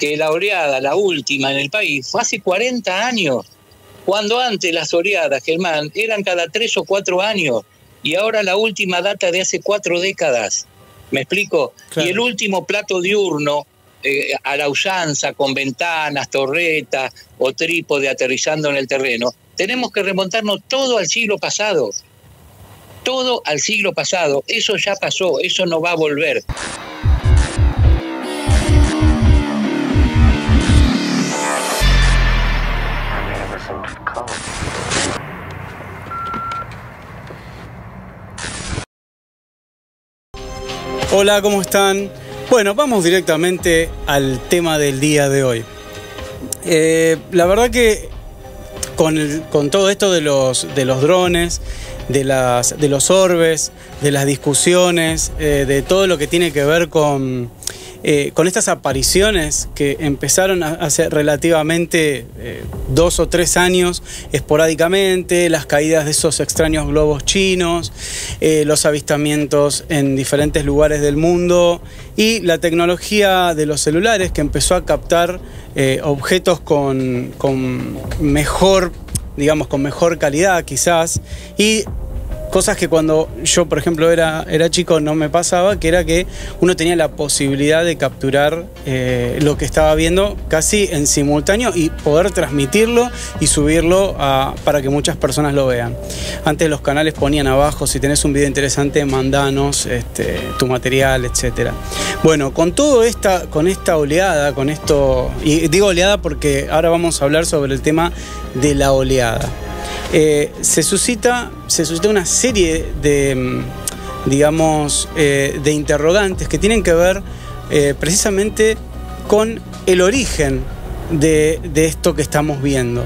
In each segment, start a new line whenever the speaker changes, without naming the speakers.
que la oleada, la última en el país, fue hace 40 años. Cuando antes las oleadas, Germán, eran cada 3 o 4 años. Y ahora la última data de hace 4 décadas. ¿Me explico? Claro. Y el último plato diurno, a la usanza, con ventanas, torretas o trípode aterrizando en el terreno, tenemos que remontarnos todo al siglo pasado. Todo al siglo pasado. Eso ya pasó, eso no va a volver.
Hola, ¿cómo están? Bueno, vamos directamente al tema del día de hoy. La verdad que con todo esto de los drones, de los orbes, de las discusiones, de todo lo que tiene que ver con estas apariciones que empezaron hace relativamente 2 o 3 años esporádicamente, las caídas de esos extraños globos chinos, los avistamientos en diferentes lugares del mundo y la tecnología de los celulares que empezó a captar objetos con mejor, digamos, con mejor calidad quizás, y cosas que cuando yo, por ejemplo, era chico no me pasaba, que era que uno tenía la posibilidad de capturar lo que estaba viendo casi en simultáneo y poder transmitirlo y subirlo para que muchas personas lo vean. Antes los canales ponían abajo, si tenés un video interesante, mandanos tu material, etc. Bueno, con esta oleada, con esto, y digo oleada porque ahora vamos a hablar sobre el tema de la oleada. Se suscita una serie de, digamos, de interrogantes que tienen que ver precisamente con el origen de esto que estamos viendo.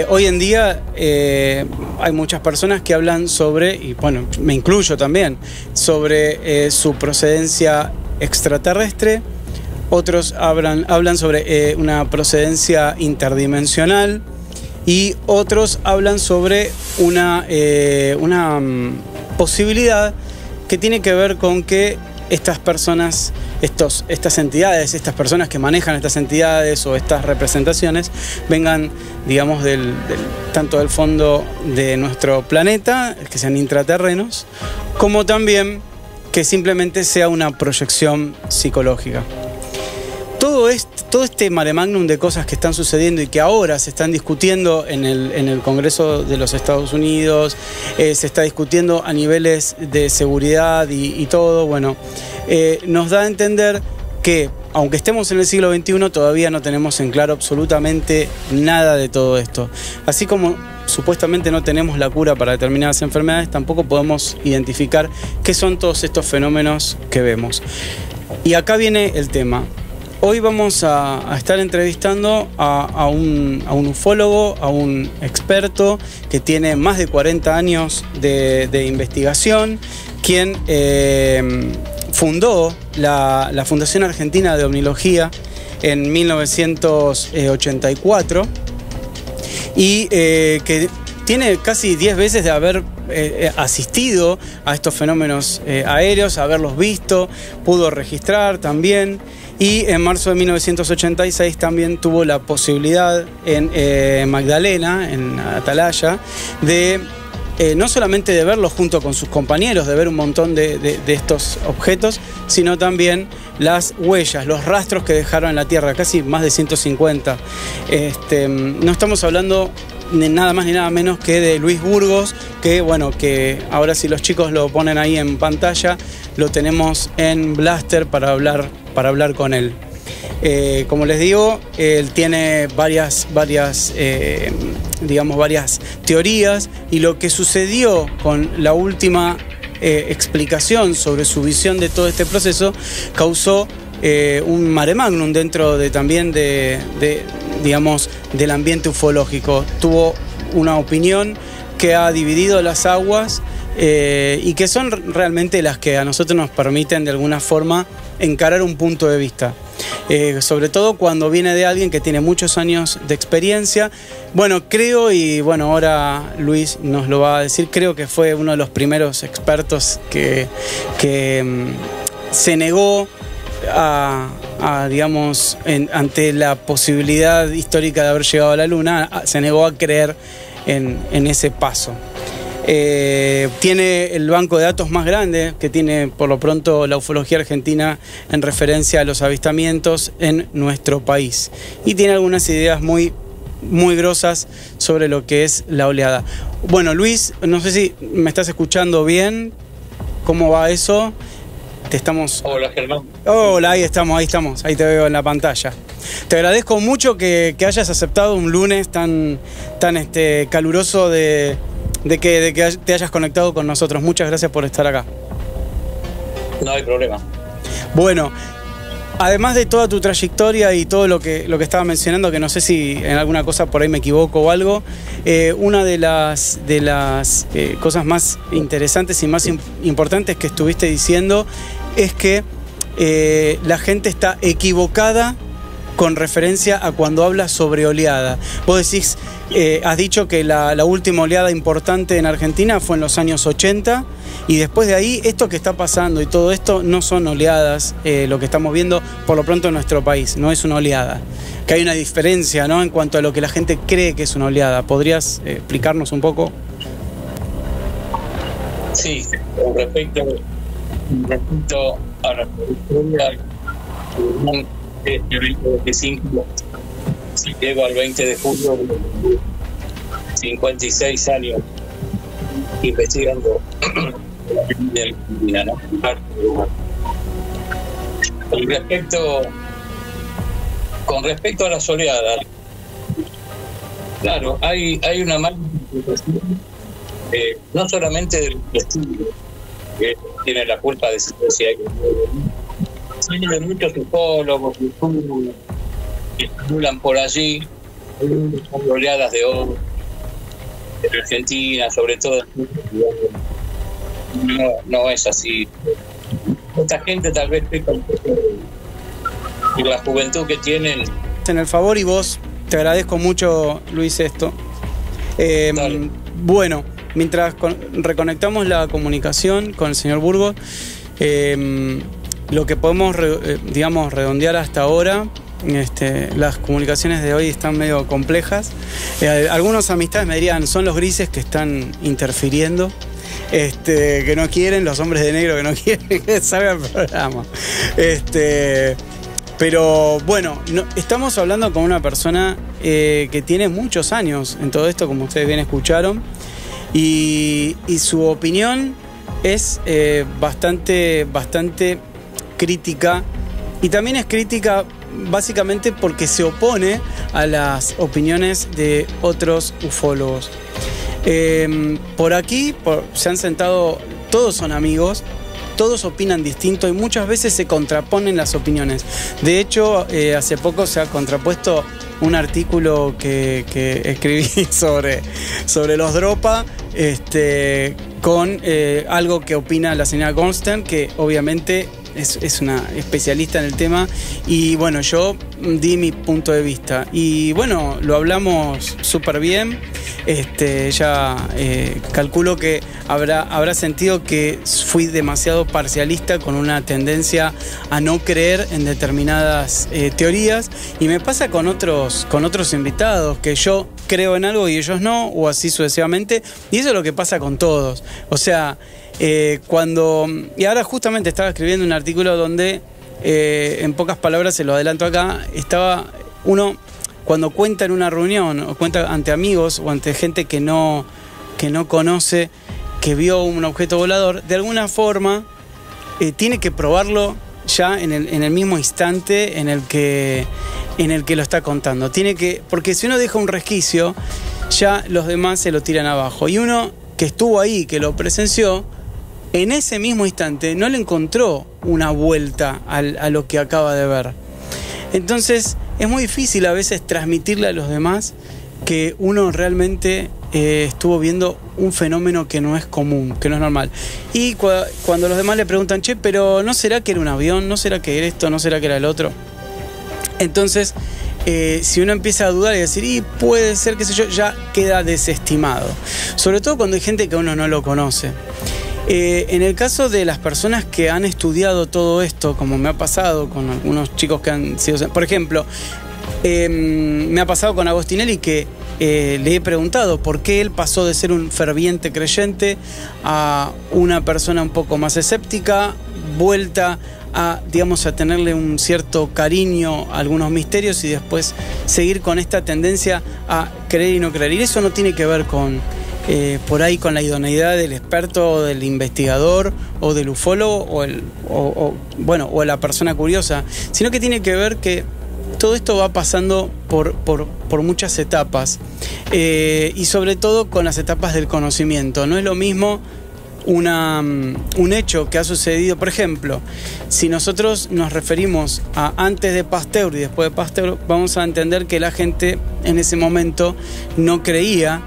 Hoy en día hay muchas personas que hablan sobre, y bueno, me incluyo también, sobre su procedencia extraterrestre. Otros hablan sobre una procedencia interdimensional. Y otros hablan sobre una posibilidad que tiene que ver con que estas personas, estas entidades, estas personas que manejan estas entidades o estas representaciones vengan, digamos, tanto del fondo de nuestro planeta, que sean intraterrenos, como también que simplemente sea una proyección psicológica. Todo este mare magnum de cosas que están sucediendo y que ahora se están discutiendo en el Congreso de los Estados Unidos, se está discutiendo a niveles de seguridad y todo, bueno, nos da a entender que, aunque estemos en el siglo XXI, todavía no tenemos en claro absolutamente nada de todo esto. Así como supuestamente no tenemos la cura para determinadas enfermedades, tampoco podemos identificar qué son todos estos fenómenos que vemos. Y acá viene el tema. Hoy vamos a estar entrevistando a un ufólogo, a un experto que tiene más de 40 años de investigación, quien fundó la Fundación Argentina de Ovnilogía en 1984 y que tiene casi 10 veces de haber asistido a estos fenómenos aéreos, haberlos visto, pudo registrar también. Y en marzo de 1986 también tuvo la posibilidad en Magdalena, en Atalaya, de no solamente de verlos junto con sus compañeros, de ver un montón de estos objetos, sino también las huellas, los rastros que dejaron en la Tierra, casi más de 150. No estamos hablando de nada más ni nada menos que de Luis Burgos, que bueno, que ahora si los chicos lo ponen ahí en pantalla, lo tenemos en Blaster para hablar con él. Como les digo, él tiene varias teorías, y lo que sucedió con la última explicación sobre su visión de todo este proceso causó un mare magnum dentro también digamos, del ambiente ufológico. Tuvo una opinión que ha dividido las aguas y que son realmente las que a nosotros nos permiten de alguna forma encarar un punto de vista. Sobre todo cuando viene de alguien que tiene muchos años de experiencia. Bueno, creo, y bueno, ahora Luis nos lo va a decir, creo que fue uno de los primeros expertos que se negó digamos, ante la posibilidad histórica de haber llegado a la Luna, se negó a creer en ese paso. Tiene el banco de datos más grande que tiene por lo pronto la ufología argentina en referencia a los avistamientos en nuestro país, y tiene algunas ideas muy grosas sobre lo que es la oleada. Bueno, Luis, no sé si me estás escuchando bien. ¿Cómo va eso? Te estamos...
Hola, Germán.
Hola, ahí estamos, ahí te veo en la pantalla. Te agradezco mucho que hayas aceptado un lunes tan caluroso de que te hayas conectado con nosotros. Muchas gracias por estar acá.
No hay problema.
Bueno, además de toda tu trayectoria y todo lo que estaba mencionando, que no sé si en alguna cosa por ahí me equivoco o algo, una de las cosas más interesantes y más importantes que estuviste diciendo es que la gente está equivocada con referencia a cuando habla sobre oleada. Vos decís, has dicho que la última oleada importante en Argentina fue en los años 80, y después de ahí, esto que está pasando y todo esto no son oleadas, lo que estamos viendo por lo pronto en nuestro país, no es una oleada. Que hay una diferencia, ¿no?, en cuanto a lo que la gente cree que es una oleada. ¿Podrías explicarnos un poco?
Sí, con respecto a la historia, el 25 si llego al 20 de julio, 56 años investigando de Argentina, ¿no? Con respecto a las oleadas, claro, hay una mala interpretación, no solamente del estudio, que tiene la culpa de si hay, sino de muchos ufólogos que circulan por allí, oleadas de oro en Argentina, sobre todo. No es así. Esta gente tal vez peca un poco de la juventud que tienen.
En el favor, y vos, te agradezco mucho, Luis, esto. Bueno, mientras reconectamos la comunicación con el señor Burgos, lo que podemos, digamos, redondear hasta ahora, las comunicaciones de hoy están medio complejas. Algunos amistades me dirían, son los grises que están interfiriendo, que no quieren, los hombres de negro que no quieren que salga el programa. Pero bueno, estamos hablando con una persona que tiene muchos años en todo esto, como ustedes bien escucharon, y su opinión es bastante crítica, y también es crítica básicamente porque se opone a las opiniones de otros ufólogos. Por aquí se han sentado, todos son amigos, todos opinan distinto y muchas veces se contraponen las opiniones. De hecho, hace poco se ha contrapuesto un artículo que escribí sobre los Dropa, con algo que opina la señora Goldstein, que obviamente es una especialista en el tema, y bueno, yo di mi punto de vista y bueno, lo hablamos súper bien. Ella calculo que habrá sentido que fui demasiado parcialista, con una tendencia a no creer en determinadas teorías, y me pasa con otros invitados, que yo creo en algo y ellos no, o así sucesivamente, y eso es lo que pasa con todos. O sea, y ahora justamente estaba escribiendo un artículo donde, en pocas palabras, se lo adelanto acá, estaba uno, cuando cuenta en una reunión o cuenta ante amigos o ante gente que no conoce, que vio un objeto volador, de alguna forma tiene que probarlo ya en el mismo instante en el que lo está contando. Porque si uno deja un resquicio, ya los demás se lo tiran abajo. Y uno que estuvo ahí, que lo presenció, en ese mismo instante no le encontró una vuelta a lo que acaba de ver. Entonces es muy difícil a veces transmitirle a los demás que uno realmente estuvo viendo un fenómeno que no es común, que no es normal. Y cuando los demás le preguntan, che, pero ¿no será que era un avión? ¿No será que era esto? ¿No será que era el otro? Entonces, si uno empieza a dudar y decir, y puede ser, qué sé yo, ya queda desestimado. Sobre todo cuando hay gente que uno no lo conoce. En el caso de las personas que han estudiado todo esto, como me ha pasado con algunos chicos que han sido... Por ejemplo, me ha pasado con Agostinelli que le he preguntado por qué él pasó de ser un ferviente creyente a una persona un poco más escéptica, vuelta a, digamos, a tenerle un cierto cariño a algunos misterios y después seguir con esta tendencia a creer y no creer. Y eso no tiene que ver con... por ahí con la idoneidad del experto o del investigador o del ufólogo o la persona curiosa, sino que tiene que ver que todo esto va pasando por muchas etapas y sobre todo con las etapas del conocimiento. No es lo mismo un hecho que ha sucedido, por ejemplo, si nosotros nos referimos a antes de Pasteur y después de Pasteur, vamos a entender que la gente en ese momento no creía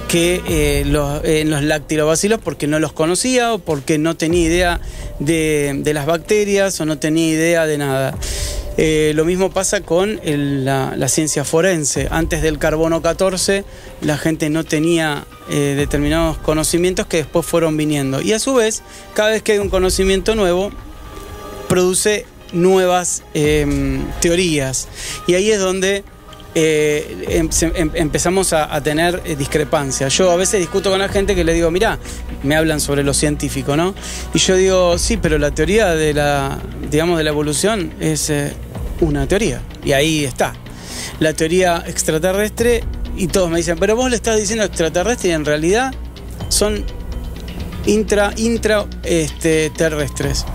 que en los lactilobacilos porque no los conocía o porque no tenía idea de las bacterias o no tenía idea de nada. Lo mismo pasa con la ciencia forense. Antes del carbono 14 la gente no tenía determinados conocimientos que después fueron viniendo. Y a su vez, cada vez que hay un conocimiento nuevo, produce nuevas teorías. Y ahí es donde empezamos a tener discrepancias. Yo a veces discuto con la gente que le digo, mirá, me hablan sobre lo científico, ¿no? Y yo digo, sí, pero la teoría de la evolución es una teoría. Y ahí está. La teoría extraterrestre, y todos me dicen, pero vos le estás diciendo extraterrestre y en realidad son terrestres.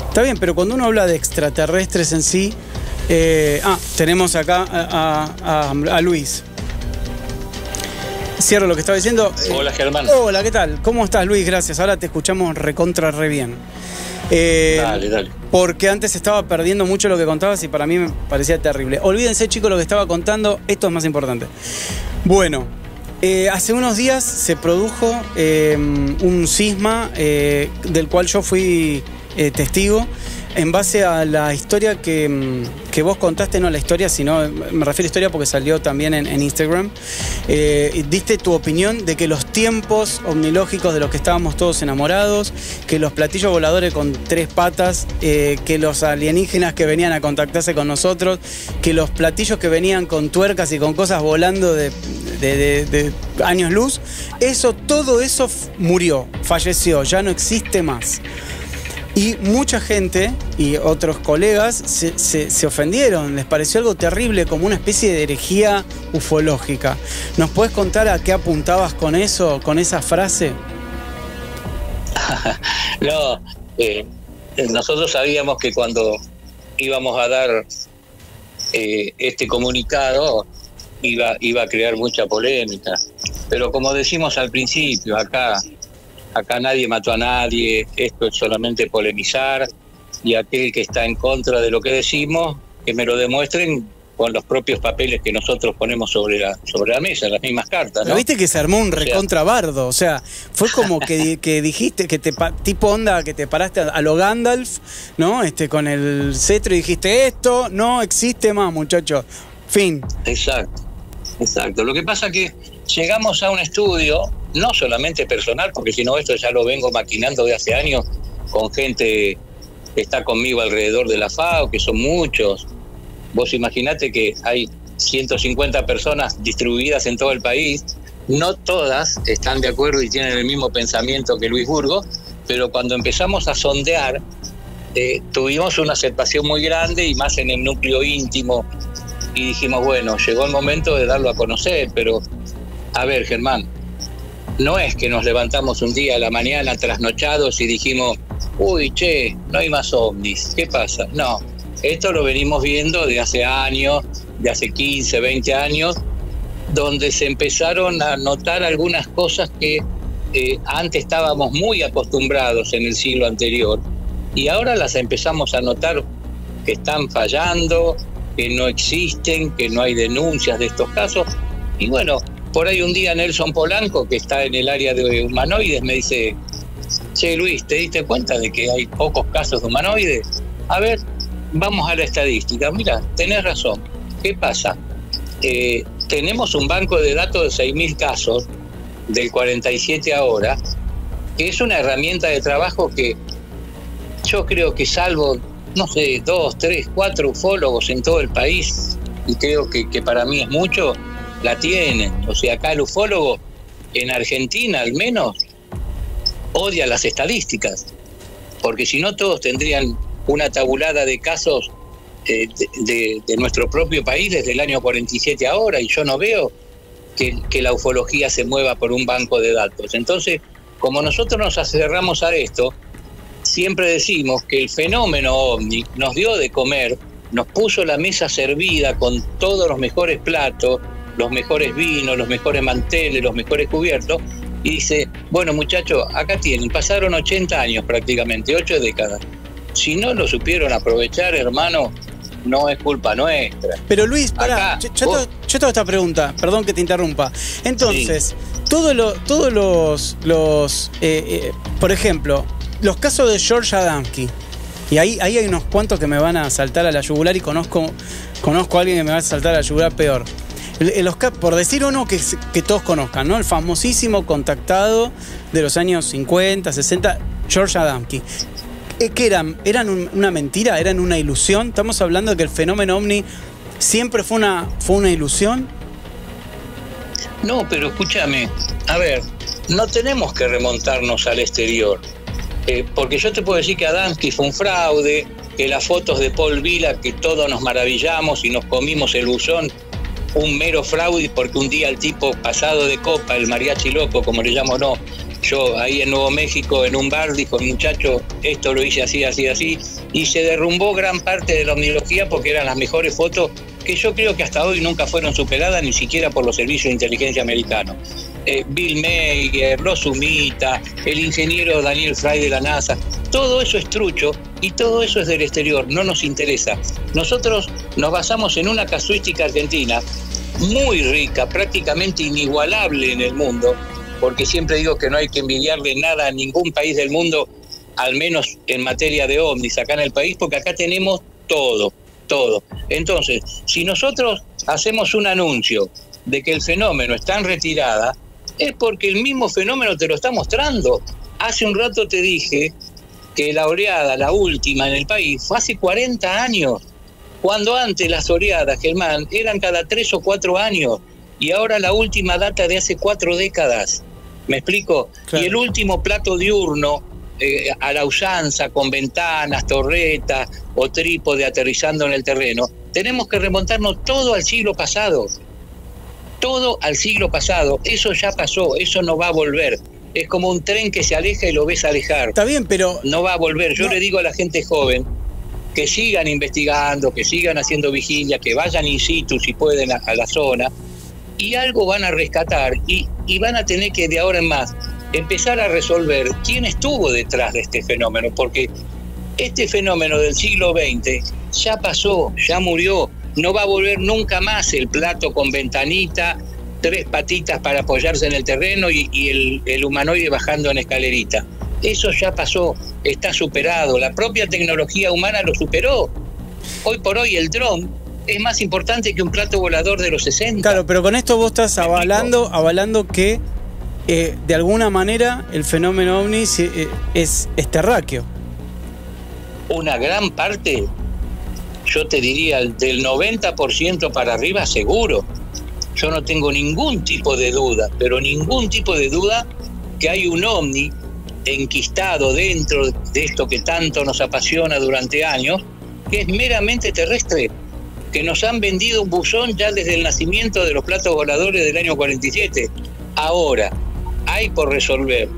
Está bien, pero cuando uno habla de extraterrestres en sí, tenemos acá a Luis. Cierro lo que estaba diciendo.
Hola, Germán.
Hola, ¿qué tal? ¿Cómo estás, Luis? Gracias. Ahora te escuchamos recontra re bien.
Dale.
Porque antes estaba perdiendo mucho lo que contabas y para mí me parecía terrible. Olvídense, chicos, lo que estaba contando. Esto es más importante. Bueno, hace unos días se produjo un cisma del cual yo fui testigo. En base a la historia que vos contaste, no la historia, sino me refiero a historia porque salió también en Instagram, diste tu opinión de que los tiempos omnilógicos de los que estábamos todos enamorados, que los platillos voladores con 3 patas, que los alienígenas que venían a contactarse con nosotros, que los platillos que venían con tuercas y con cosas volando de años luz, todo eso murió, falleció, ya no existe más. Y mucha gente y otros colegas se ofendieron, les pareció algo terrible, como una especie de herejía ufológica. ¿Nos puedes contar a qué apuntabas con eso, con esa frase?
No, nosotros sabíamos que cuando íbamos a dar este comunicado iba a crear mucha polémica. Pero como decimos al principio, acá nadie mató a nadie, esto es solamente polemizar, y aquel que está en contra de lo que decimos, que me lo demuestren con los propios papeles que nosotros ponemos sobre la mesa, las mismas cartas, ¿no?
Pero viste que se armó un recontrabardo, o sea, fue como que dijiste, tipo onda, que te paraste a lo Gandalf, ¿no? Con el cetro y dijiste, esto no existe más, muchachos, fin.
Exacto. Lo que pasa es que llegamos a un estudio, no solamente personal, porque si no esto ya lo vengo maquinando de hace años con gente que está conmigo alrededor de la FAO, que son muchos. Vos imaginate que hay 150 personas distribuidas en todo el país, no todas están de acuerdo y tienen el mismo pensamiento que Luis Burgos, pero cuando empezamos a sondear, tuvimos una aceptación muy grande y más en el núcleo íntimo, y dijimos, bueno, llegó el momento de darlo a conocer, pero a ver, Germán, no es que nos levantamos un día a la mañana trasnochados y dijimos, uy, che, no hay más ovnis, ¿qué pasa? No, esto lo venimos viendo de hace años, de hace 15, 20 años, donde se empezaron a notar algunas cosas que antes estábamos muy acostumbrados en el siglo anterior, y ahora las empezamos a notar que están fallando, que no existen, que no hay denuncias de estos casos. Y bueno, por ahí un día Nelson Polanco, que está en el área de humanoides, me dice, che, Luis, ¿te diste cuenta de que hay pocos casos de humanoides? A ver, vamos a la estadística. Mira, tenés razón. ¿Qué pasa? Tenemos un banco de datos de 6.000 casos, del 47 ahora, que es una herramienta de trabajo que yo creo que salvo, no sé, 2, 3, 4 ufólogos en todo el país, y creo que para mí es mucho, la tienen. O sea, acá el ufólogo, en Argentina al menos, odia las estadísticas, porque si no todos tendrían una tabulada de casos de nuestro propio país desde el año 47 ahora, y yo no veo que la ufología se mueva por un banco de datos. Entonces, como nosotros nos aferramos a esto, siempre decimos que el fenómeno ovni nos dio de comer, nos puso la mesa servida con todos los mejores platos, los mejores vinos, los mejores manteles, los mejores cubiertos, y dice, bueno muchachos, acá tienen, pasaron 80 años prácticamente, 8 décadas. Si no lo supieron aprovechar, hermano, no es culpa nuestra.
Pero Luis, pará, yo te hago esta pregunta, perdón que te interrumpa. Entonces, sí, todos los por ejemplo, los casos de George Adamski, y ahí hay unos cuantos que me van a saltar a la yugular, y conozco a alguien que me va a saltar a la yugular peor. Por decir uno que todos conozcan, ¿no? El famosísimo contactado de los años 50, 60, George Adamski. ¿Qué eran? ¿Eran una mentira? ¿Eran una ilusión? ¿Estamos hablando de que el fenómeno ovni siempre fue una ilusión?
No, pero escúchame, a ver, no tenemos que remontarnos al exterior, porque yo te puedo decir que Adamski fue un fraude, que las fotos de Paul Vila, que todos nos maravillamos y nos comimos el buzón, un mero fraude, porque un día el tipo pasado de copa, el mariachi loco, como le llamo, no, yo ahí en Nuevo México, en un bar, dijo, muchacho, esto lo hice así, así, así, y se derrumbó gran parte de la omnilogía porque eran las mejores fotos que yo creo que hasta hoy nunca fueron superadas ni siquiera por los servicios de inteligencia americanos. Bill Meyer, los Sumita, el ingeniero Daniel Fry de la NASA, todo eso es trucho y todo eso es del exterior, no nos interesa. Nosotros nos basamos en una casuística argentina muy rica, prácticamente inigualable en el mundo, porque siempre digo que no hay que envidiarle nada a ningún país del mundo, al menos en materia de ovnis acá en el país, porque acá tenemos todo. Entonces, si nosotros hacemos un anuncio de que el fenómeno está en retirada, es porque el mismo fenómeno te lo está mostrando. Hace un rato te dije que la oreada, la última en el país, fue hace 40 años, cuando antes las oreadas, Germán, eran cada 3 o 4 años, y ahora la última data de hace 4 décadas. ¿Me explico? Claro. Y el último plato diurno, a la usanza, con ventanas, torretas o trípode aterrizando en el terreno, tenemos que remontarnos todo al siglo pasado. Todo al siglo pasado. Eso ya pasó, eso no va a volver. Es como un tren que se aleja y lo ves alejar.
Está bien, pero
no va a volver. Yo le digo a la gente joven que sigan investigando, que sigan haciendo vigilia, que vayan in situ si pueden a la zona, y algo van a rescatar y van a tener que de ahora en más empezar a resolver quién estuvo detrás de este fenómeno, porque este fenómeno del siglo XX ya pasó, ya murió, no va a volver nunca más el plato con ventanita, 3 patitas para apoyarse en el terreno y el humanoide bajando en escalerita. Eso ya pasó, está superado, la propia tecnología humana lo superó. Hoy por hoy el dron es más importante que un plato volador de los 60.
Claro, pero con esto vos estás avalando que de alguna manera el fenómeno ovni es terráqueo.
Una gran parte, yo te diría del 90% para arriba seguro. Yo no tengo ningún tipo de duda, pero ningún tipo de duda que hay un ovni enquistado dentro de esto que tanto nos apasiona durante años, que es meramente terrestre, que nos han vendido un buzón ya desde el nacimiento de los platos voladores del año 47. Ahora, hay por resolver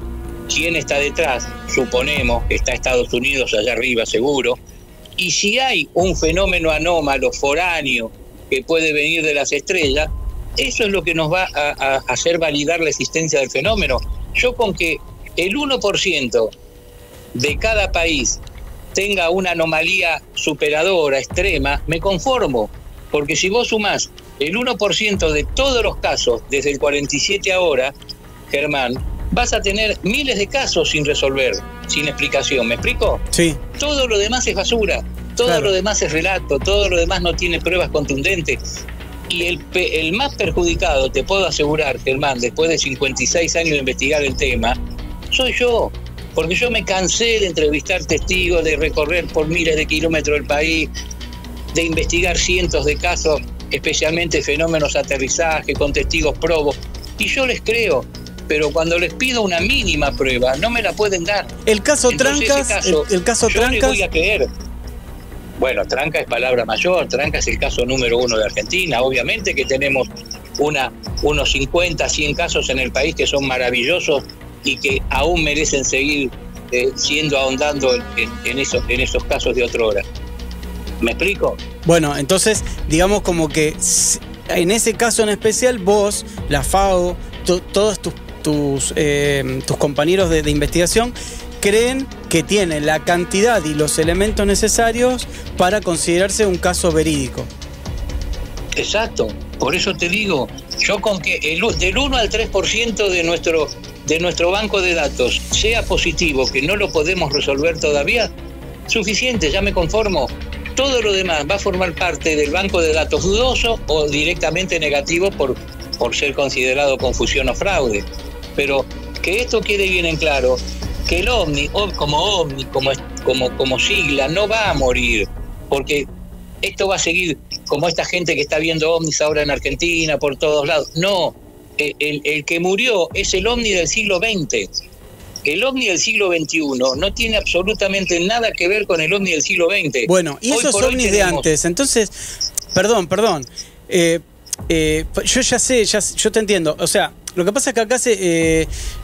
quién está detrás, suponemos que está Estados Unidos allá arriba seguro, y si hay un fenómeno anómalo, foráneo, que puede venir de las estrellas, eso es lo que nos va a hacer validar la existencia del fenómeno. Yo con que el 1% de cada país tenga una anomalía superadora, extrema, me conformo, porque si vos sumás el 1% de todos los casos desde el 47 ahora, Germán, vas a tener miles de casos sin resolver, sin explicación. ¿Me explico?
Sí.
Todo lo demás es basura, todo lo demás es relato, todo lo demás no tiene pruebas contundentes. Y el más perjudicado, te puedo asegurar, Germán, después de 56 años de investigar el tema, soy yo, porque yo me cansé de entrevistar testigos, de recorrer por miles de kilómetros del país, de investigar cientos de casos, especialmente fenómenos de aterrizaje con testigos probos, y yo les creo, pero cuando les pido una mínima prueba, no me la pueden dar.
El caso
Entonces,
Trancas, el caso
yo
Trancas.
le voy a creer. Bueno, Trancas es palabra mayor, Trancas es el caso número 1 de Argentina. Obviamente que tenemos unos 50, 100 casos en el país que son maravillosos y que aún merecen seguir ahondando en esos casos de otrora. ¿Me explico?
Bueno, entonces, digamos como que en ese caso en especial, vos, la FAO, todos tus compañeros de investigación creen que tiene la cantidad y los elementos necesarios para considerarse un caso verídico.
Exacto, por eso te digo, yo con que del 1 al 3% de nuestro banco de datos sea positivo, que no lo podemos resolver todavía, suficiente, ya me conformo. Todo lo demás va a formar parte del banco de datos dudoso o directamente negativo por ser considerado confusión o fraude. Pero que esto quede bien en claro, que el OVNI, como sigla, no va a morir, porque esto va a seguir como esta gente que está viendo ovnis ahora en Argentina, por todos lados. No, el que murió es el OVNI del siglo XX. El OVNI del siglo XXI no tiene absolutamente nada que ver con el OVNI del siglo XX.
Bueno, y esos ovnis de antes, entonces, perdón, yo ya sé, yo te entiendo, o sea, lo que pasa es que acá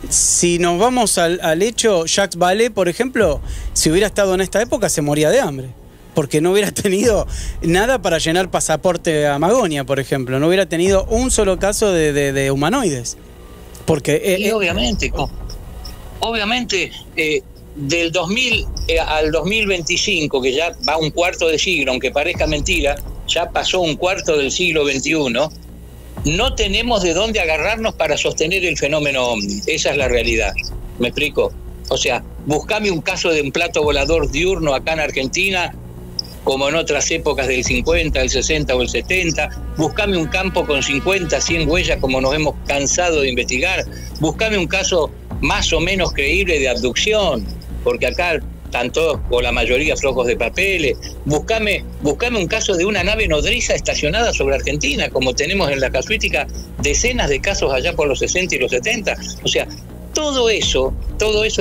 si nos vamos al hecho, Jacques Vallée, por ejemplo, si hubiera estado en esta época se moría de hambre, porque no hubiera tenido nada para llenar pasaporte a Magonia, por ejemplo, no hubiera tenido un solo caso de humanoides, porque
y obviamente del 2000 al 2025, que ya va un cuarto de siglo, aunque parezca mentira, ya pasó un cuarto del siglo XXI, no tenemos de dónde agarrarnos para sostener el fenómeno OVNI. Esa es la realidad. ¿Me explico? O sea, buscame un caso de un plato volador diurno acá en Argentina, como en otras épocas del 50, el 60 o el 70. Buscame un campo con 50, 100 huellas, como nos hemos cansado de investigar. Buscame un caso más o menos creíble de abducción, porque acá están todos, o la mayoría, flojos de papeles. Buscame un caso de una nave nodriza estacionada sobre Argentina, como tenemos en la casuística decenas de casos allá por los 60 y los 70. O sea, todo eso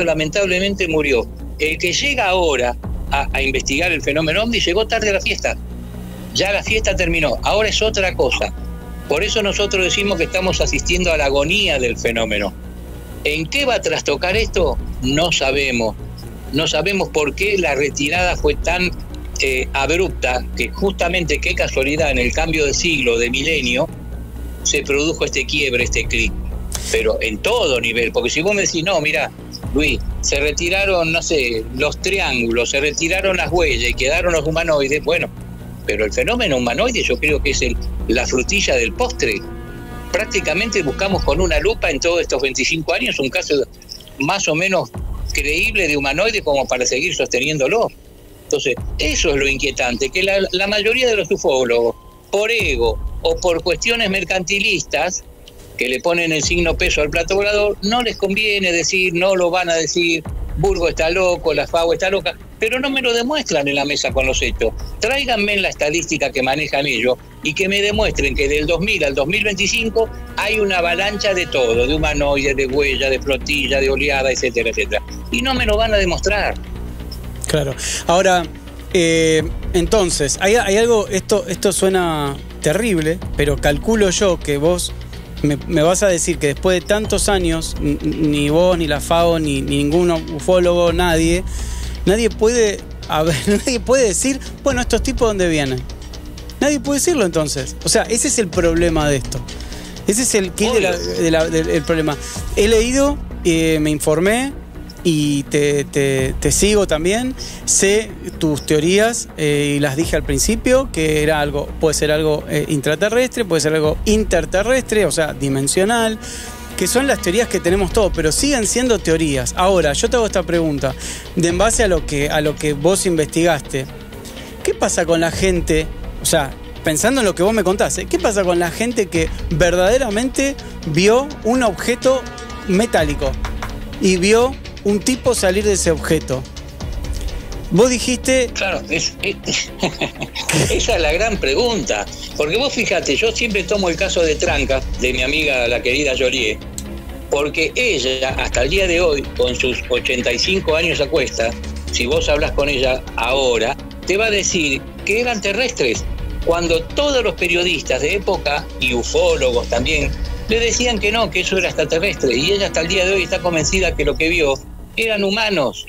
lamentablemente murió. El que llega ahora a investigar el fenómeno OVNI llegó tarde a la fiesta. Ya la fiesta terminó, ahora es otra cosa. Por eso nosotros decimos que estamos asistiendo a la agonía del fenómeno. ¿En qué va a trastocar esto? No sabemos. No sabemos por qué la retirada fue tan abrupta, que justamente, qué casualidad, en el cambio de siglo, de milenio, se produjo este quiebre, este clic. Pero en todo nivel, porque si vos me decís, no, mira, Luis, se retiraron, no sé, los triángulos, se retiraron las huellas y quedaron los humanoides, bueno, pero el fenómeno humanoide yo creo que es la frutilla del postre. Prácticamente buscamos con una lupa en todos estos 25 años un caso más o menos creíble de humanoide como para seguir sosteniéndolo. Entonces, eso es lo inquietante, que la mayoría de los ufólogos, por ego o por cuestiones mercantilistas, que le ponen el signo peso al plato volador, no les conviene decir, no lo van a decir, Burgo está loco, la FAO está loca, pero no me lo demuestran en la mesa con los hechos. Tráiganme la estadística que manejan ellos y que me demuestren que del 2000 al 2025 hay una avalancha de todo, de humanoides, de huella, de flotilla, de oleada, etcétera, etcétera. Y no me lo van a demostrar.
Claro. Ahora, entonces, hay algo, esto suena terrible, pero calculo yo que vos me vas a decir que después de tantos años, ni vos, ni la FAO, ni ningún ufólogo, nadie puede decir, bueno, estos tipos, ¿dónde vienen? Nadie puede decirlo entonces. O sea, ese es el problema de esto. Ese es el kit del problema. He leído, me informé y te sigo también. Sé tus teorías y las dije al principio, que era algo, puede ser algo intraterrestre, puede ser algo interterrestre, o sea, dimensional, que son las teorías que tenemos todos, pero siguen siendo teorías. Ahora, yo te hago esta pregunta, en base a lo que vos investigaste, ¿qué pasa con la gente? O sea, pensando en lo que vos me contaste, ¿qué pasa con la gente que verdaderamente vio un objeto metálico? y vio un tipo salir de ese objeto. Vos dijiste...
Claro, esa es la gran pregunta. Porque vos fíjate, yo siempre tomo el caso de Tranca, de mi amiga la querida Joliet, porque ella, hasta el día de hoy, con sus 85 años a cuesta, si vos hablas con ella ahora, te va a decir que eran terrestres, cuando todos los periodistas de época, y ufólogos también, le decían que no, que eso era extraterrestre, y ella hasta el día de hoy está convencida que lo que vio eran humanos.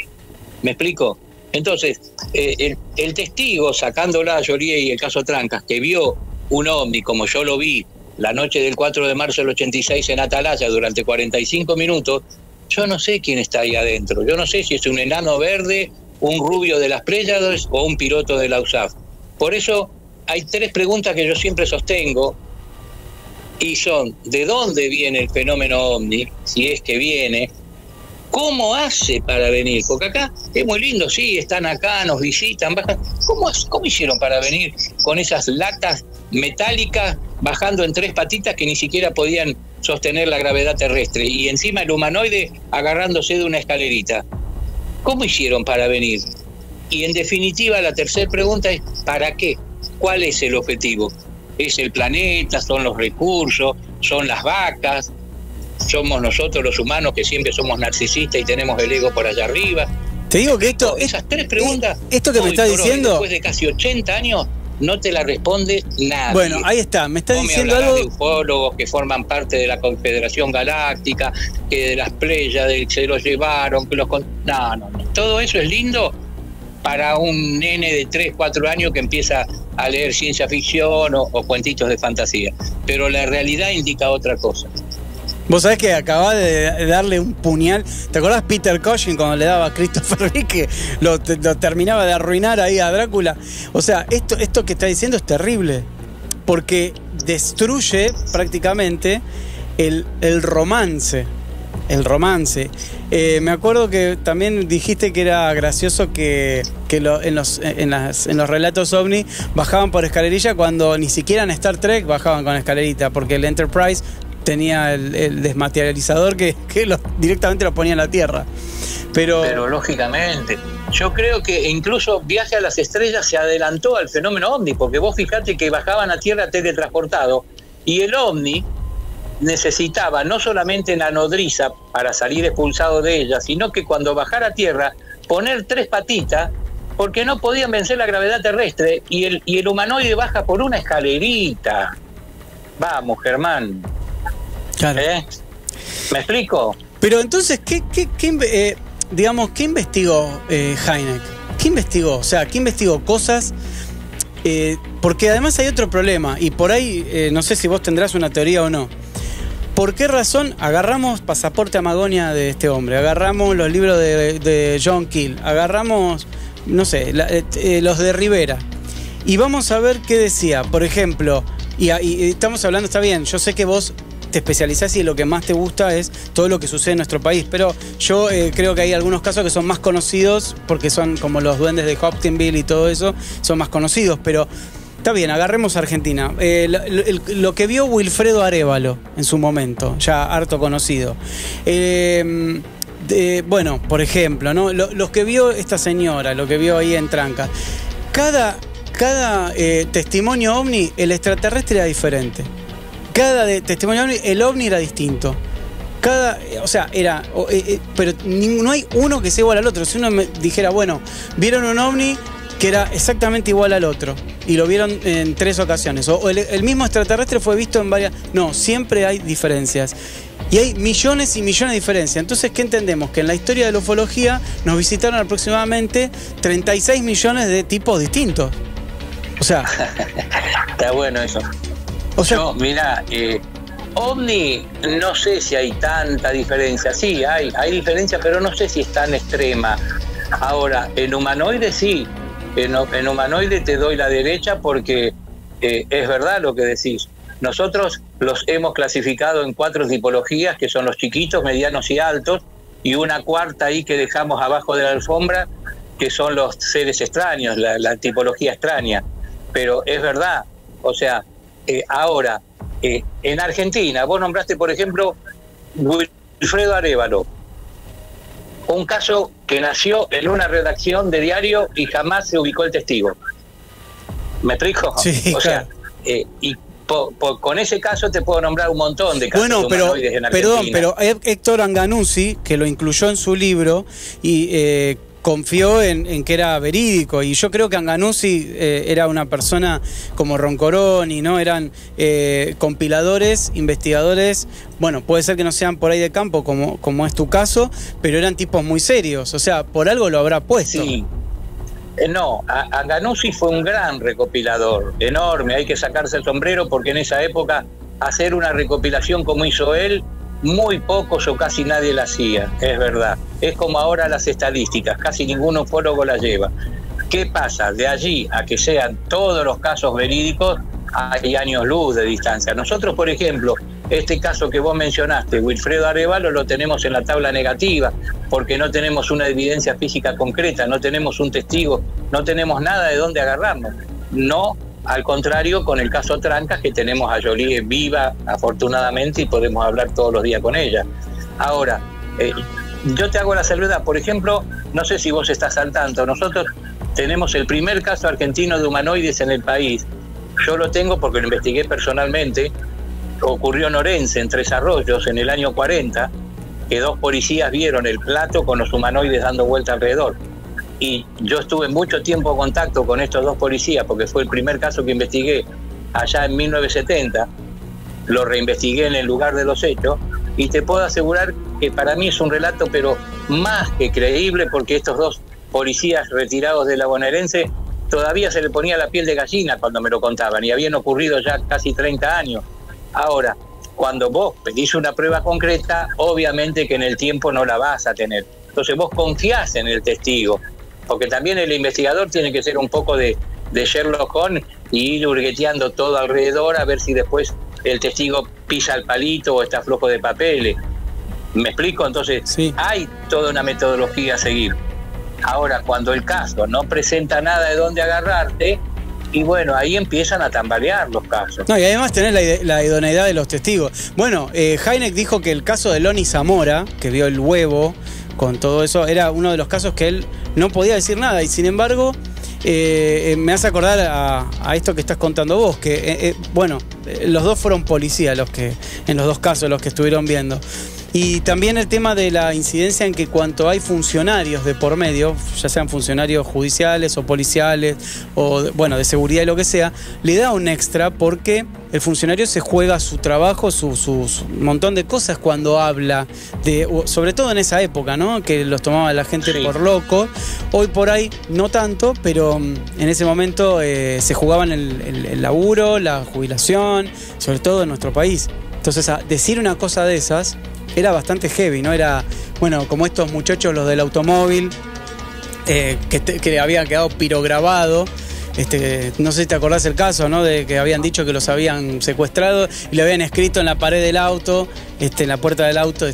¿Me explico? Entonces, el testigo, sacándola a Joliet y el caso Trancas, que vio un ovni, como yo lo vi, la noche del 4 de marzo del 86 en Atalaya durante 45 minutos, yo no sé quién está ahí adentro. Yo no sé si es un enano verde, un rubio de las Pléyades o un piloto de la USAF. Por eso hay 3 preguntas que yo siempre sostengo, y son: ¿de dónde viene el fenómeno ovni? Si es que viene. ¿Cómo hace para venir? Porque acá es muy lindo, sí, están acá, nos visitan, bajan. ¿Cómo hicieron para venir con esas latas metálicas bajando en 3 patitas que ni siquiera podían sostener la gravedad terrestre? Y encima el humanoide agarrándose de una escalerita. ¿Cómo hicieron para venir? Y en definitiva, la tercera pregunta es: ¿para qué? ¿Cuál es el objetivo? ¿Es el planeta? ¿Son los recursos? ¿Son las vacas? ¿Somos nosotros los humanos que siempre somos narcisistas y tenemos el ego por allá arriba?
Te digo que
esas 3 preguntas,
esto que me estás diciendo,
después de casi 80 años, no te la responde nadie.
Bueno, ahí está, me está diciendo algo.
De ufólogos que forman parte de la Confederación Galáctica, que de las Pléyades se los llevaron, que los... No. Todo eso es lindo para un nene de 3, 4 años que empieza a leer ciencia ficción o cuentitos de fantasía. Pero la realidad indica otra cosa.
Vos sabés que acabás de darle un puñal. ¿Te acordás Peter Cushing cuando le daba a Christopher Lee, que lo terminaba de arruinar ahí a Drácula? O sea, esto que está diciendo es terrible, porque destruye prácticamente el romance. El romance. Me acuerdo que también dijiste que era gracioso que en los relatos ovni bajaban por escalerilla, cuando ni siquiera en Star Trek bajaban con escalerita, porque el Enterprise tenía el desmaterializador que directamente lo ponía en la Tierra. Pero lógicamente, yo creo que incluso Viaje a las Estrellas se adelantó al fenómeno ovni, porque vos fijate que bajaban a Tierra teletransportado, y el ovni necesitaba no solamente la nodriza para salir expulsado de ella, sino que cuando bajara a Tierra, poner 3 patitas, porque no podían vencer la gravedad terrestre, y el humanoide baja por una escalerita. Vamos, Germán. Claro.
¿Me explico?
Pero entonces, ¿qué investigó Hynek? ¿Qué investigó? O sea, ¿qué investigó? Cosas... porque además hay otro problema, y por ahí no sé si vos tendrás una teoría o no. ¿Por qué razón agarramos Pasaporte a Magonia de este hombre? Agarramos los libros de John Keel, agarramos, no sé, los de Rivera, y vamos a ver qué decía. Por ejemplo, y estamos hablando, está bien, yo sé que vos te especializás y lo que más te gusta es todo lo que sucede en nuestro país, pero yo creo que hay algunos casos que son más conocidos, porque son como los duendes de Hopkinsville y todo eso, son más conocidos. Pero está bien, agarremos Argentina. Lo que vio Wilfredo Arévalo en su momento, ya harto conocido. Bueno, por ejemplo, ¿no? Los que vio esta señora, lo que vio ahí en Tranca. Cada testimonio ovni, el extraterrestre era diferente. Cada testimonio ovni, el ovni era distinto. O sea, era... pero no hay uno que sea igual al otro. Si uno me dijera, bueno, vieron un ovni que era exactamente igual al otro, y lo vieron en 3 ocasiones, o el mismo extraterrestre fue visto en varias... No, siempre hay diferencias. Y hay millones y millones de diferencias. Entonces, ¿qué entendemos? Que en la historia de la ufología nos visitaron aproximadamente 36 millones de tipos distintos. O sea...
Está bueno eso. O sea, mira, ovni, no sé si hay tanta diferencia. Sí, hay diferencia, pero no sé si es tan extrema. Ahora, en humanoide sí. En humanoide te doy la derecha, porque es verdad lo que decís. Nosotros los hemos clasificado en 4 tipologías, que son los chiquitos, medianos y altos, y una cuarta ahí que dejamos abajo de la alfombra, que son los seres extraños, la tipología extraña. Pero es verdad, o sea... ahora, en Argentina, vos nombraste, por ejemplo, Wilfredo Arévalo. Un caso que nació en una redacción de diario y jamás se ubicó el testigo. ¿Me explico?
Sí,
o sea, y con ese caso te puedo nombrar un montón de casos humanoides en Argentina.
Perdón, pero Héctor Anganuzzi, que lo incluyó en su libro y confió en que era verídico, y yo creo que Anganuzzi era una persona como Roncoroni, ¿no? Eran compiladores, investigadores, bueno, puede ser que no sean por ahí de campo como es tu caso, pero eran tipos muy serios, o sea, por algo lo habrá puesto.
Sí. No, Anganuzzi fue un gran recopilador, enorme, hay que sacarse el sombrero porque en esa época hacer una recopilación como hizo él, muy pocos o casi nadie la hacía, es verdad. Es como ahora las estadísticas, casi ningún ufólogo las lleva. ¿Qué pasa? De allí a que sean todos los casos verídicos, hay años luz de distancia. Nosotros, por ejemplo, este caso que vos mencionaste, Wilfredo Arévalo, lo tenemos en la tabla negativa, porque no tenemos una evidencia física concreta, no tenemos un testigo, no tenemos nada de dónde agarrarnos. No, al contrario, con el caso Trancas, que tenemos a Jolie viva, afortunadamente, y podemos hablar todos los días con ella. Ahora, yo te hago la salvedad, por ejemplo, no sé si vos estás al tanto, nosotros tenemos el primer caso argentino de humanoides en el país. Yo lo tengo porque lo investigué personalmente. Ocurrió en Orense, en Tres Arroyos, en el año 40, que 2 policías vieron el plato con los humanoides dando vuelta alrededor. Y yo estuve mucho tiempo en contacto con estos 2 policías, porque fue el primer caso que investigué allá en 1970. Lo reinvestigué en el lugar de los hechos, y te puedo asegurar que para mí es un relato, pero más que creíble, porque estos 2 policías retirados de la bonaerense todavía se le ponía la piel de gallina cuando me lo contaban, y habían ocurrido ya casi 30 años. Ahora, cuando vos pedís una prueba concreta, obviamente que en el tiempo no la vas a tener. Entonces vos confiás en el testigo, porque también el investigador tiene que ser un poco de Sherlock Holmes y ir hurgueteando todo alrededor a ver si después el testigo pisa el palito o está flojo de papeles. ¿Me explico? Entonces, sí, hay toda una metodología a seguir. Ahora, cuando el caso no presenta nada de dónde agarrarte, y bueno, ahí empiezan a tambalear los casos.
No, y además tenés la idoneidad de los testigos. Bueno, Hynek dijo que el caso de Loni Zamora, que vio el huevo con todo eso, era uno de los casos que él no podía decir nada, y sin embargo me hace acordar a esto que estás contando vos, que bueno, los 2 fueron policías en los 2 casos los que estuvieron viendo. Y también el tema de la incidencia en que cuanto hay funcionarios de por medio, ya sean funcionarios judiciales o policiales o bueno, de seguridad y lo que sea, le da un extra porque el funcionario se juega su trabajo, su montón de cosas cuando habla, sobre todo en esa época, ¿no? Que los tomaba la gente por locos. Hoy por ahí no tanto, pero en ese momento se jugaban el laburo, la jubilación, sobre todo en nuestro país. Entonces, decir una cosa de esas era bastante heavy, ¿no? Era, bueno, como estos muchachos, los del automóvil, que había quedado pirograbado. No sé si te acordás el caso, ¿no? De que habían dicho que los habían secuestrado y le habían escrito en la pared del auto, en la puerta del auto.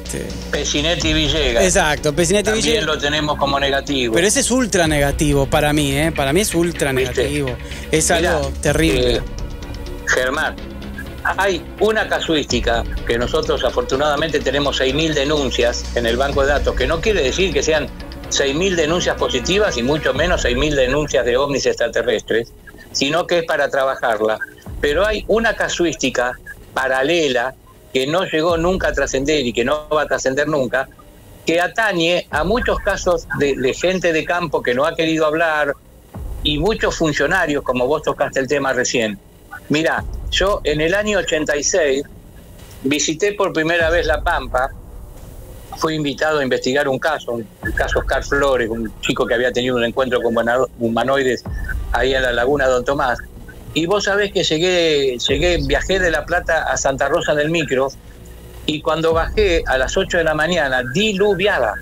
Pecinetti Villegas.
Exacto, Pecinetti Villegas.
También lo tenemos como negativo.
Pero ese es ultra negativo para mí, ¿eh? Para mí es ultra negativo. Es algo terrible.
Germán, hay una casuística que nosotros afortunadamente tenemos 6.000 denuncias en el banco de datos, que no quiere decir que sean 6.000 denuncias positivas y mucho menos 6.000 denuncias de ovnis extraterrestres, sino que es para trabajarla. Pero hay una casuística paralela que no llegó nunca a trascender y que no va a trascender nunca, que atañe a muchos casos de gente de campo que no ha querido hablar y muchos funcionarios, como vos tocaste el tema recién. Mirá, yo en el año 86 visité por primera vez La Pampa. Fui invitado a investigar un caso, el caso Oscar Flores, un chico que había tenido un encuentro con humanoides ahí en la laguna Don Tomás. Y vos sabés que viajé de La Plata a Santa Rosa en el micro, y cuando bajé a las 8 de la mañana, diluviaba.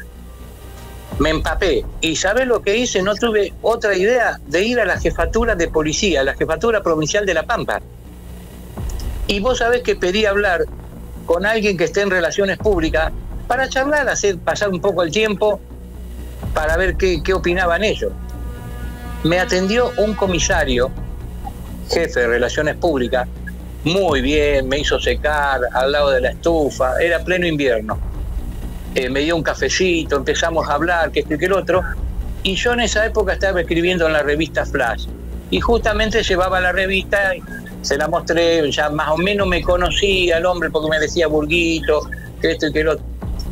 Me empapé. ¿Y sabés lo que hice? No tuve otra idea de ir a la jefatura de policía, la jefatura provincial de La Pampa. Y vos sabés que pedí hablar con alguien que esté en relaciones públicas para charlar, pasar un poco el tiempo para ver qué opinaban ellos. Me atendió un comisario, jefe de relaciones públicas, muy bien, me hizo secar al lado de la estufa, era pleno invierno. me dio un cafecito, empezamos a hablar, que esto y que el otro, y yo en esa época estaba escribiendo en la revista Flash, y justamente llevaba la revista, se la mostré, ya más o menos me conocía el hombre porque me decía Burguito, que esto y que el otro.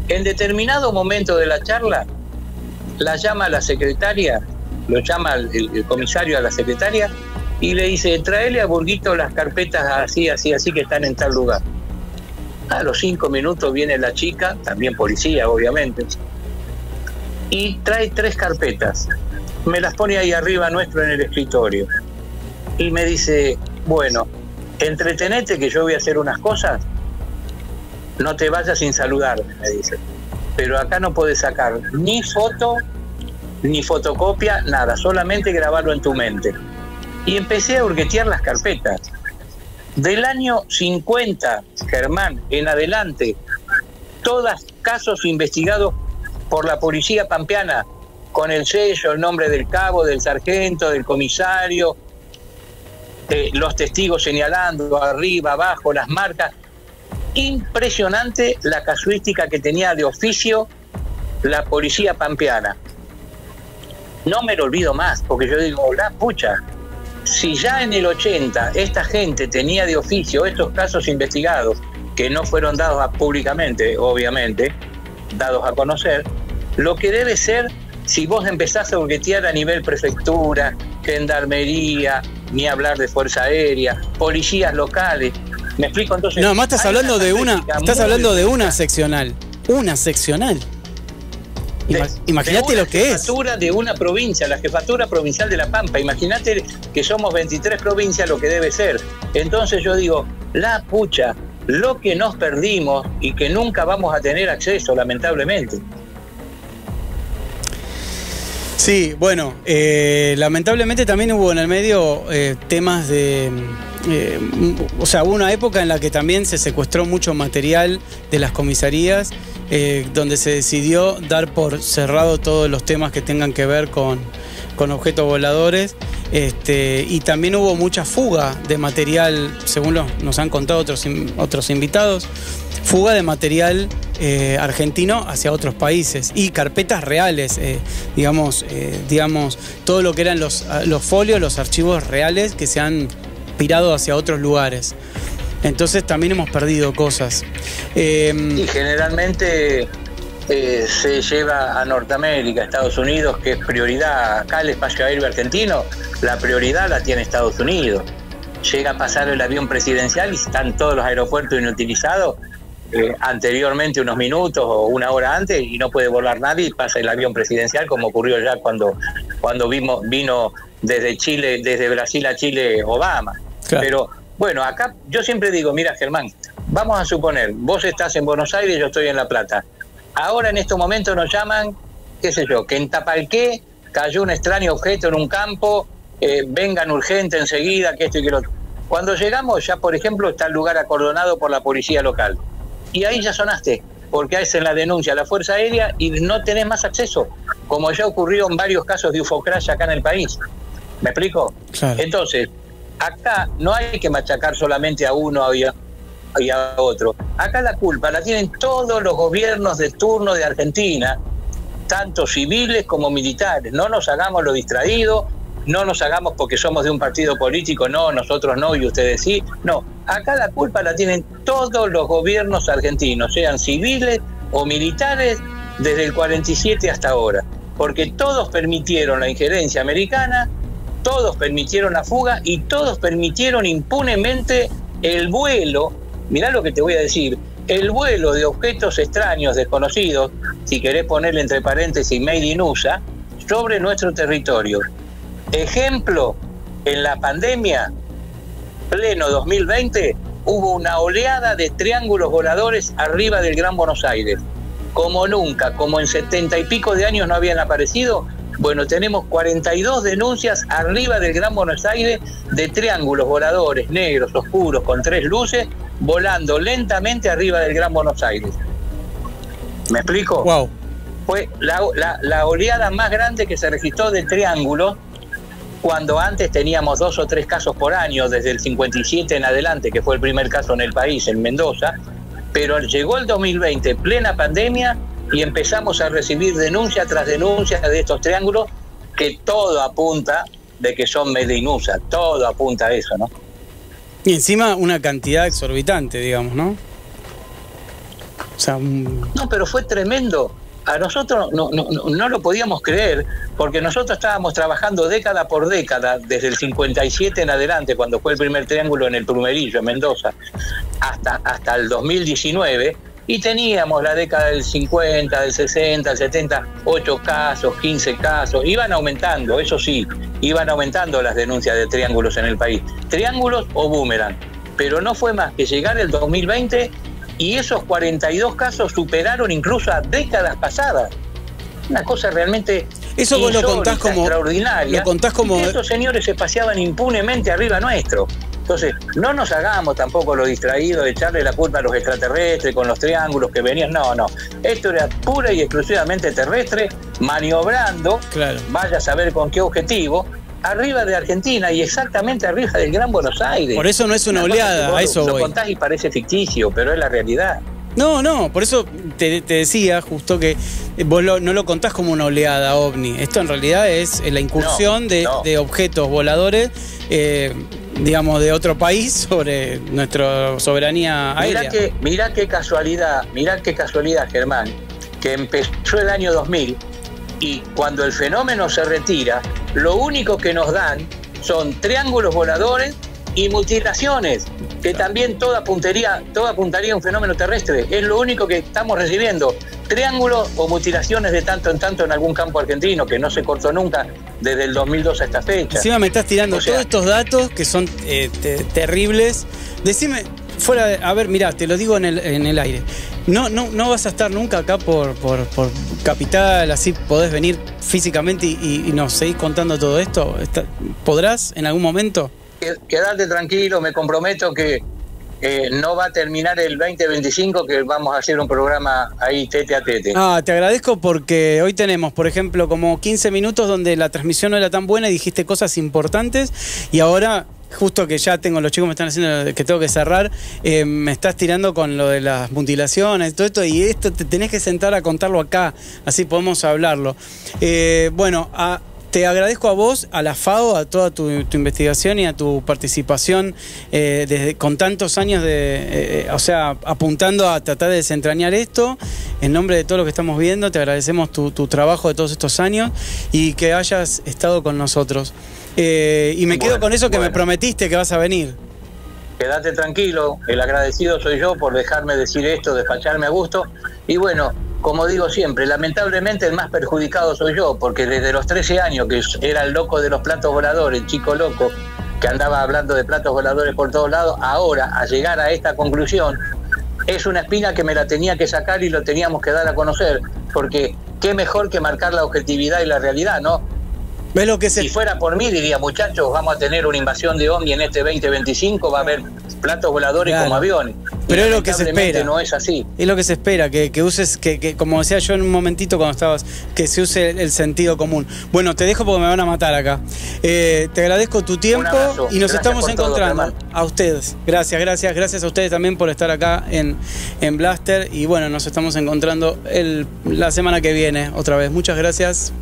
En determinado momento de la charla, la llama la secretaria, lo llama el comisario a la secretaria, y le dice, traele a Burguito las carpetas así, así, así, que están en tal lugar. A los 5 minutos viene la chica, también policía, obviamente, y trae 3 carpetas. Me las pone ahí arriba nuestro en el escritorio. Y me dice, bueno, entretenete que yo voy a hacer unas cosas, no te vayas sin saludarme, me dice. Pero acá no puedes sacar ni foto, ni fotocopia, nada, solamente grabarlo en tu mente. Y empecé a hurguetear las carpetas. Del año 50, Germán, en adelante, todos casos investigados por la policía pampeana, con el sello, el nombre del cabo, del sargento, del comisario, los testigos señalando arriba, abajo, las marcas. Impresionante la casuística que tenía de oficio la policía pampeana. No me lo olvido más, porque yo digo, la pucha, si ya en el 80 esta gente tenía de oficio estos casos investigados, que no fueron dados públicamente, obviamente, dados a conocer, lo que debe ser, si vos empezás a hurguetear a nivel prefectura, gendarmería, ni hablar de Fuerza Aérea, policías locales, ¿me explico? Entonces,
no, más estás hablando de una seccional. Una seccional. Imagínate lo que es.
La jefatura de una provincia, la jefatura provincial de La Pampa. Imagínate que somos 23 provincias, lo que debe ser. Entonces yo digo, la pucha, lo que nos perdimos y que nunca vamos a tener acceso, lamentablemente.
Sí, bueno, lamentablemente también hubo en el medio temas de... o sea, hubo una época en la que también se secuestró mucho material de las comisarías, donde se decidió dar por cerrado todos los temas que tengan que ver con objetos voladores, y también hubo mucha fuga de material, según nos han contado otros invitados, fuga de material argentino hacia otros países y carpetas reales, digamos, todo lo que eran los folios, los archivos reales que se han pirado hacia otros lugares. Entonces también hemos perdido cosas.
Y generalmente se lleva a Norteamérica, Estados Unidos, que es prioridad. Acá el espacio aéreo argentino, la prioridad la tiene Estados Unidos. Llega a pasar el avión presidencial y están todos los aeropuertos inutilizados. Anteriormente, unos minutos o una hora antes, y no puede volar nadie, y pasa el avión presidencial, como ocurrió ya cuando vino desde Chile, desde Brasil a Chile, Obama. Claro. Pero bueno, acá yo siempre digo, mira, Germán, vamos a suponer, vos estás en Buenos Aires, yo estoy en La Plata. Ahora en estos momentos nos llaman, qué sé yo, que en Tapalqué cayó un extraño objeto en un campo, vengan urgente enseguida, que esto y que lo otro. Cuando llegamos ya, por ejemplo, está el lugar acordonado por la policía local. Y ahí ya sonaste, porque hacen la denuncia a la Fuerza Aérea y no tenés más acceso, como ya ocurrió en varios casos de ufocrash acá en el país. ¿Me explico? Claro. Entonces, acá no hay que machacar solamente a uno y a otro. Acá la culpa la tienen todos los gobiernos de turno de Argentina, tanto civiles como militares. No nos hagamos lo distraídos, no nos hagamos porque somos de un partido político, no, nosotros no y ustedes sí. No, acá la culpa la tienen todos los gobiernos argentinos, sean civiles o militares, desde el 47 hasta ahora. Porque todos permitieron la injerencia americana, todos permitieron la fuga y todos permitieron impunemente el vuelo, mirá lo que te voy a decir, el vuelo de objetos extraños, desconocidos, si querés ponerle entre paréntesis Made in USA, sobre nuestro territorio. Ejemplo, en la pandemia, pleno 2020, hubo una oleada de triángulos voladores arriba del Gran Buenos Aires. Como nunca, como en 70 y pico de años no habían aparecido, bueno, tenemos 42 denuncias arriba del Gran Buenos Aires de triángulos voladores negros, oscuros, con 3 luces, volando lentamente arriba del Gran Buenos Aires. ¿Me explico?
Wow.
Fue la oleada más grande que se registró de triángulos, cuando antes teníamos 2 o 3 casos por año, desde el 57 en adelante, que fue el primer caso en el país, en Mendoza, pero llegó el 2020, plena pandemia, y empezamos a recibir denuncia tras denuncia de estos triángulos, que todo apunta de que son made in USA, todo apunta a eso, ¿no?
Y encima una cantidad exorbitante, digamos, ¿no? O sea,
No, pero fue tremendo. A nosotros no lo podíamos creer, porque nosotros estábamos trabajando década por década, desde el 57 en adelante, cuando fue el primer triángulo en el Plumerillo, en Mendoza, hasta el 2019, y teníamos la década del 50, del 60, del 70, 8 casos, 15 casos, iban aumentando, eso sí, iban aumentando las denuncias de triángulos en el país, triángulos o boomerang, pero no fue más que llegar el 2020 y esos 42 casos superaron incluso a décadas pasadas. Una cosa realmente
eso vos
insólita,
lo contás como
extraordinaria.
Lo contás como...
Y que estos señores se paseaban impunemente arriba nuestro. Entonces, no nos hagamos tampoco los distraídos de echarle la culpa a los extraterrestres con los triángulos que venían. No. Esto era pura y exclusivamente terrestre, maniobrando,
claro,
vaya a saber con qué objetivo, arriba de Argentina y exactamente arriba del Gran Buenos Aires.
Por eso no es una oleada, a eso voy.
Lo contás y parece ficticio, pero es la realidad.
No, por eso te decía justo que vos no lo contás como una oleada ovni. Esto en realidad es la incursión de objetos voladores, digamos, de otro país sobre nuestra soberanía aérea.
Mirá qué casualidad, Germán, que empezó el año 2000 y cuando el fenómeno se retira, lo único que nos dan son triángulos voladores y mutilaciones, que también todo apuntaría a un fenómeno terrestre. Es lo único que estamos recibiendo, triángulos o mutilaciones de tanto en tanto en algún campo argentino, que no se cortó nunca desde el 2002 a esta fecha.
Encima me estás tirando todos estos datos que son terribles. Decime, fuera de... A ver, mirá, te lo digo en el aire. No vas a estar nunca acá por Capital, así podés venir físicamente y nos seguís contando todo esto. ¿Podrás en algún momento?
Quedate tranquilo, me comprometo que no va a terminar el 2025, que vamos a hacer un programa ahí tete a tete.
Te agradezco porque hoy tenemos, por ejemplo, como 15 minutos donde la transmisión no era tan buena y dijiste cosas importantes, y ahora, justo que ya tengo, los chicos me están haciendo que tengo que cerrar, me estás tirando con lo de las mutilaciones, todo esto, y esto te tenés que sentar a contarlo acá, así podemos hablarlo. Te agradezco a vos, a la FAO, a toda tu investigación y a tu participación con tantos años apuntando a tratar de desentrañar esto. En nombre de todo lo que estamos viendo, te agradecemos tu trabajo de todos estos años y que hayas estado con nosotros. Y me quedo con eso que me prometiste que vas a venir.
Quédate tranquilo, el agradecido soy yo por dejarme decir esto, despacharme a gusto. Y bueno, como digo siempre, lamentablemente el más perjudicado soy yo, porque desde los 13 años, que era el loco de los platos voladores, el chico loco, que andaba hablando de platos voladores por todos lados, ahora a llegar a esta conclusión, es una espina que me la tenía que sacar y lo teníamos que dar a conocer, porque qué mejor que marcar la objetividad y la realidad, ¿no?
¿Ves lo que
Si fuera por mí, diría, muchachos, vamos a tener una invasión de ovni en este 2025, va a haber platos voladores como aviones.
Pero es lo que se espera.
No es así.
Es lo que se espera, que uses, que como decía yo en un momentito cuando estabas, que se use el sentido común. Bueno, te dejo porque me van a matar acá. Te agradezco tu tiempo y nos estamos encontrando. A ustedes. Gracias a ustedes también por estar acá en Blaster. Y bueno, nos estamos encontrando la semana que viene otra vez. Muchas gracias.